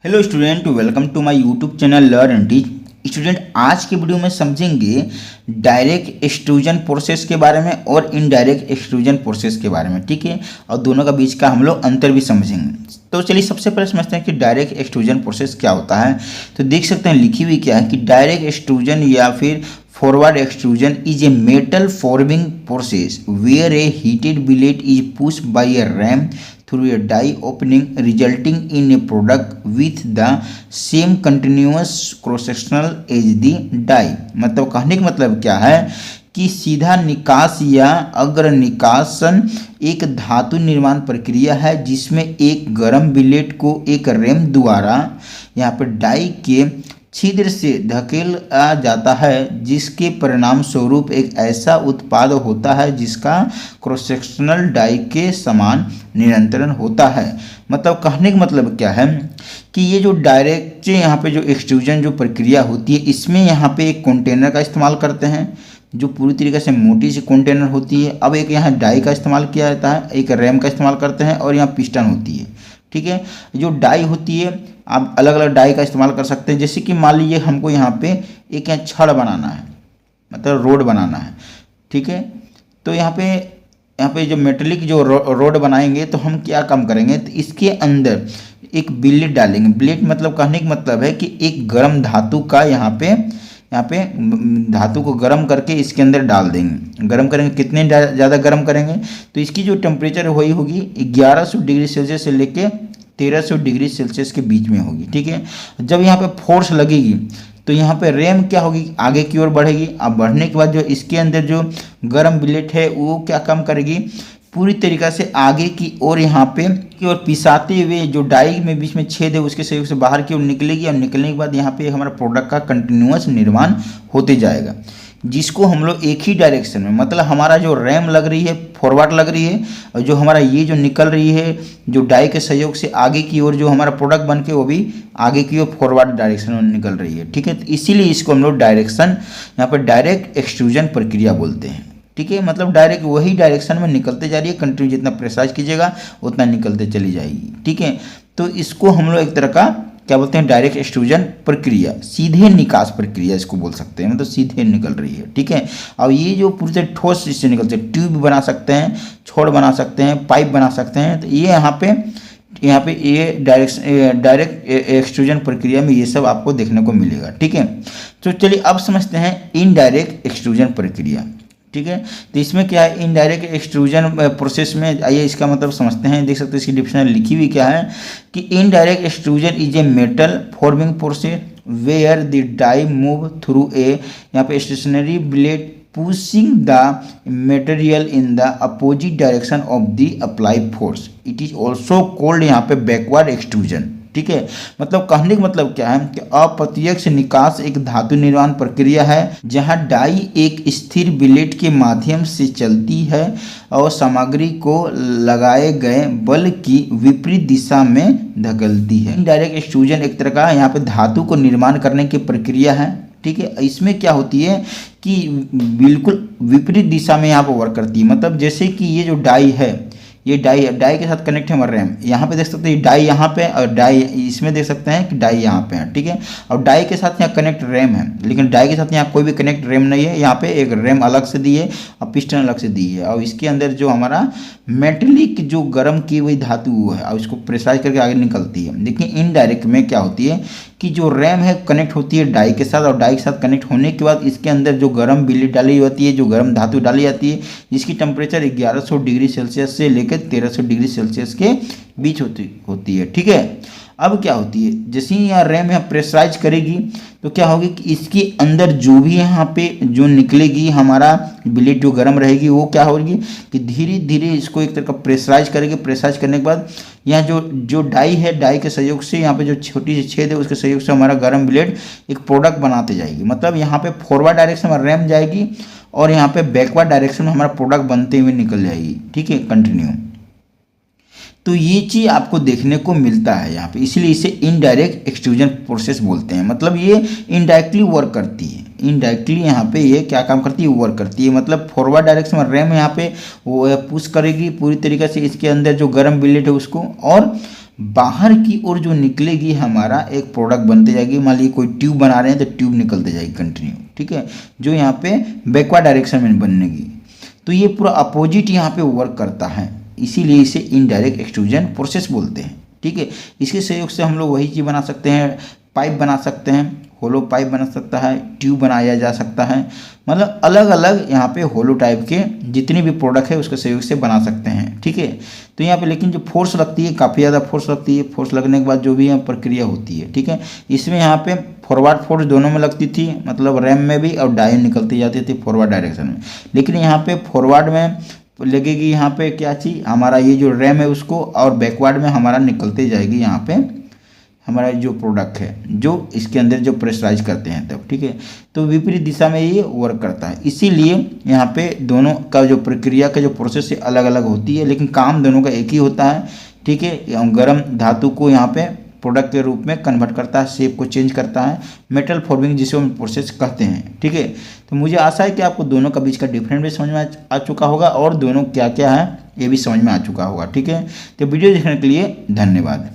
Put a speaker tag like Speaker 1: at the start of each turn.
Speaker 1: Hello student, welcome to my YouTube channel learn and teach. Student, आज के video में समझेंगे डायरेक्ट एक्सट्रूजन प्रोसेस के बारे में और इनडायरेक्ट एक्सट्रूजन प्रोसेस के बारे में, ठीक है। और दोनों का बीच का हम लोग अंतर भी समझेंगे। तो चलिए सबसे पहले समझते हैं कि डायरेक्ट एक्सट्रूजन प्रोसेस क्या होता है। तो देख सकते हैं लिखी हुई क्या है कि डायरेक्ट एक्सट्रूजन या फिर forward extrusion is a metal forming process where a heated billet is pushed by a ram through a die opening resulting in a product with the same continuous cross sectional as the die। मतलब कहने का मतलब क्या है कि सीधा निकास या अग्र निकासन एक धातु निर्माण प्रक्रिया है जिसमें एक गर्म बिलेट को एक रैम द्वारा यहाँ पर डाई के छिद्र से धकेला जाता है, जिसके परिणाम स्वरूप एक ऐसा उत्पाद होता है जिसका क्रॉस सेक्शनल डाई के समान नियंत्रण होता है। मतलब कहने का मतलब क्या है कि ये जो डायरेक्ट यहाँ पे जो एक्सट्रूजन जो प्रक्रिया होती है, इसमें यहाँ पे एक कंटेनर का इस्तेमाल करते हैं जो पूरी तरीके से मोटी सी कंटेनर होती है। अब एक यहाँ डाई का इस्तेमाल किया जाता है, एक रैम का इस्तेमाल करते हैं और यहाँ पिस्टन होती है, ठीक है। जो डाई होती है आप अलग अलग डाई का इस्तेमाल कर सकते हैं। जैसे कि मान लीजिए हमको यहाँ पे एक यहाँ छड़ बनाना है, मतलब रोड बनाना है, ठीक है। तो यहाँ पे जो मेटेलिक जो रोड बनाएंगे तो हम क्या काम करेंगे, तो इसके अंदर एक बिलेट डालेंगे। बिलेट मतलब कहने का मतलब है कि एक गर्म धातु का यहाँ पे धातु को गर्म करके इसके अंदर डाल देंगे। गर्म करेंगे, कितने ज़्यादा गर्म करेंगे, तो इसकी जो टेम्परेचर वही होगी 1100 डिग्री सेल्सियस से लेके 1300 डिग्री सेल्सियस के बीच में होगी, ठीक है। जब यहाँ पे फोर्स लगेगी तो यहाँ पे रैम क्या होगी, आगे की ओर बढ़ेगी। अब बढ़ने के बाद जो इसके अंदर जो गर्म बिलेट है वो क्या काम करेगी, पूरी तरीक़ा से आगे की ओर यहाँ पे की ओर पिसाते हुए जो डाई में बीच में छेद है उसके सहयोग से बाहर की ओर निकलेगी। और निकलने के बाद यहाँ पे हमारा प्रोडक्ट का कंटिन्यूअस निर्माण होते जाएगा, जिसको हम लोग एक ही डायरेक्शन में, मतलब हमारा जो रैम लग रही है फॉरवर्ड लग रही है, और जो हमारा ये जो निकल रही है जो डाई के सहयोग से आगे की ओर जो हमारा प्रोडक्ट बन के वो भी आगे की ओर फॉरवर्ड डायरेक्शन में निकल रही है, ठीक है। तो इसीलिए इसको हम लोग डायरेक्शन यहाँ पर डायरेक्ट एक्सट्रूजन प्रक्रिया बोलते हैं, ठीक है। मतलब डायरेक्ट वही डायरेक्शन में निकलते जा रही है, कंटिन्यू जितना प्रेसाइज कीजिएगा उतना निकलते चली जाएगी, ठीक है। तो इसको हम लोग एक तरह का क्या बोलते हैं, डायरेक्ट एक्सट्रूजन प्रक्रिया, सीधे निकास प्रक्रिया इसको बोल सकते हैं, मतलब सीधे निकल रही है, ठीक है। और ये जो पूरी तरह ठोस इससे निकलते हैं, ट्यूब बना सकते हैं, छोड़ बना सकते हैं, पाइप बना सकते हैं। तो ये यहाँ पे ये डायरेक्ट एक्सट्रूजन प्रक्रिया में ये सब आपको देखने को मिलेगा, ठीक है। तो चलिए अब समझते हैं इनडायरेक्ट एक्सट्रूजन प्रक्रिया, ठीक है। तो इसमें क्या है, इनडायरेक्ट एक्सट्रूजन प्रोसेस में आइए इसका मतलब समझते हैं। देख सकते हैं इसकी डिफिनेशन लिखी हुई क्या है कि indirect extrusion is a metal forming process where the die move through a यहाँ पे stationary blade pushing the material in the opposite direction of the apply force. It is also called यहाँ पे backward extrusion, ठीक है। मतलब कहने का मतलब क्या है कि अप्रत्यक्ष निकास एक धातु निर्माण प्रक्रिया है जहां डाई एक स्थिर बिलेट के माध्यम से चलती है और सामग्री को लगाए गए बल की विपरीत दिशा में धकेलती है। इनडायरेक्ट एक्सट्रूजन एक तरह का यहाँ पे धातु को निर्माण करने की प्रक्रिया है, ठीक है। इसमें क्या होती है कि बिल्कुल विपरीत दिशा में यहाँ पर वर्क करती है। मतलब जैसे कि ये जो डाई है, ये डाई के साथ कनेक्ट है हमारा रैम। यहाँ पे देख सकते हैं डाई यहाँ पे और डाई इसमें देख सकते हैं कि डाई यहाँ पे है, ठीक है। और डाई के साथ यहाँ कनेक्ट रैम है, लेकिन डाई के साथ यहाँ कोई भी कनेक्ट रैम नहीं है। यहाँ पे एक रैम अलग से दी है और पिस्टन अलग से दी है, और इसके अंदर जो हमारा मेटेलिक जो गर्म की हुई धातु है और उसको प्रेसाइज करके आगे निकलती है। देखिए इनडायरेक्ट में क्या होती है कि जो रैम है कनेक्ट होती है डाई के साथ, और डाई के साथ कनेक्ट होने के बाद इसके अंदर जो गर्म बिलेट डाली होती है, जो गर्म धातु डाली जाती है, जिसकी टेम्परेचर 1100 डिग्री सेल्सियस से लेकर 1300 डिग्री सेल्सियस के बीच होती है, ठीक है। अब क्या होती है, जैसे ही यहाँ रैम यहाँ प्रेशराइज करेगी तो क्या होगी कि इसके अंदर जो भी यहाँ पे जो निकलेगी हमारा बिलेट जो गर्म रहेगी वो क्या होगी कि धीरे धीरे इसको एक तरह का प्रेशराइज करेगी। प्रेशराइज करने के बाद यहाँ जो डाई है, डाई के सहयोग से यहाँ पे जो छोटी सी छेद है उसके सहयोग से हमारा गर्म बिलेट एक प्रोडक्ट बनाते जाएगी। मतलब यहाँ पे फॉरवर्ड डायरेक्शन में रैम जाएगी और यहाँ पे बैकवर्ड डायरेक्शन में हमारा प्रोडक्ट बनते हुए निकल जाएगी, ठीक है, कंटिन्यू। तो ये चीज़ आपको देखने को मिलता है यहाँ पे, इसलिए इसे इनडायरेक्ट एक्सट्रूजन प्रोसेस बोलते हैं। मतलब ये इनडायरेक्टली वर्क करती है, इनडायरेक्टली यहाँ पे ये क्या काम करती है, वर्क करती है। मतलब फॉरवर्ड डायरेक्शन में रैम यहाँ पे वो पुश करेगी पूरी तरीके से इसके अंदर जो गर्म बिलेट है उसको, और बाहर की ओर जो निकलेगी हमारा एक प्रोडक्ट बनते जाएगी। मान लीजिए कोई ट्यूब बना रहे हैं तो ट्यूब निकलते जाएगी कंटिन्यू, ठीक है, जो यहाँ पे बैकवर्ड डायरेक्शन में बनेगी। तो ये पूरा अपोजिट यहाँ पे वर्क करता है, इसीलिए इसे इनडायरेक्ट एक्सट्रूजन प्रोसेस बोलते हैं, ठीक है। इसके सहयोग से हम लोग वही चीज़ बना सकते हैं, पाइप बना सकते हैं, होलो पाइप बना सकता है, ट्यूब बनाया जा सकता है, मतलब अलग अलग यहाँ पे होलो टाइप के जितनी भी प्रोडक्ट है उसके सहयोग से बना सकते हैं, ठीक है। तो यहाँ पे लेकिन जो फोर्स लगती है काफ़ी ज़्यादा फोर्स लगती है, फोर्स लगने के बाद जो भी यहाँ प्रक्रिया होती है, ठीक है, इसमें यहाँ पे फॉरवर्ड फोर्स दोनों में लगती थी, मतलब रैम में भी और डाई निकलती जाती थी फॉरवर्ड डायरेक्शन में। लेकिन यहाँ पे फॉरवर्ड में लगेगी यहाँ पे क्या चीज़, हमारा ये जो रैम है उसको, और बैकवर्ड में हमारा निकलते जाएगी यहाँ पे हमारा जो प्रोडक्ट है जो इसके अंदर जो प्रेशराइज करते हैं तब, ठीक है। तो विपरीत दिशा में ये वर्क करता है, इसीलिए यहाँ पे दोनों का जो प्रक्रिया का जो प्रोसेस है अलग अलग होती है, लेकिन काम दोनों का एक ही होता है, ठीक है। गर्म धातु को यहाँ पे प्रोडक्ट के रूप में कन्वर्ट करता है, शेप को चेंज करता है, मेटल फॉर्मिंग जिसे हम प्रोसेस कहते हैं, ठीक है। तो मुझे आशा है कि आपको दोनों का बीच का डिफरेंस भी समझ में आ चुका होगा और दोनों क्या क्या है ये भी समझ में आ चुका होगा, ठीक है। तो वीडियो देखने के लिए धन्यवाद।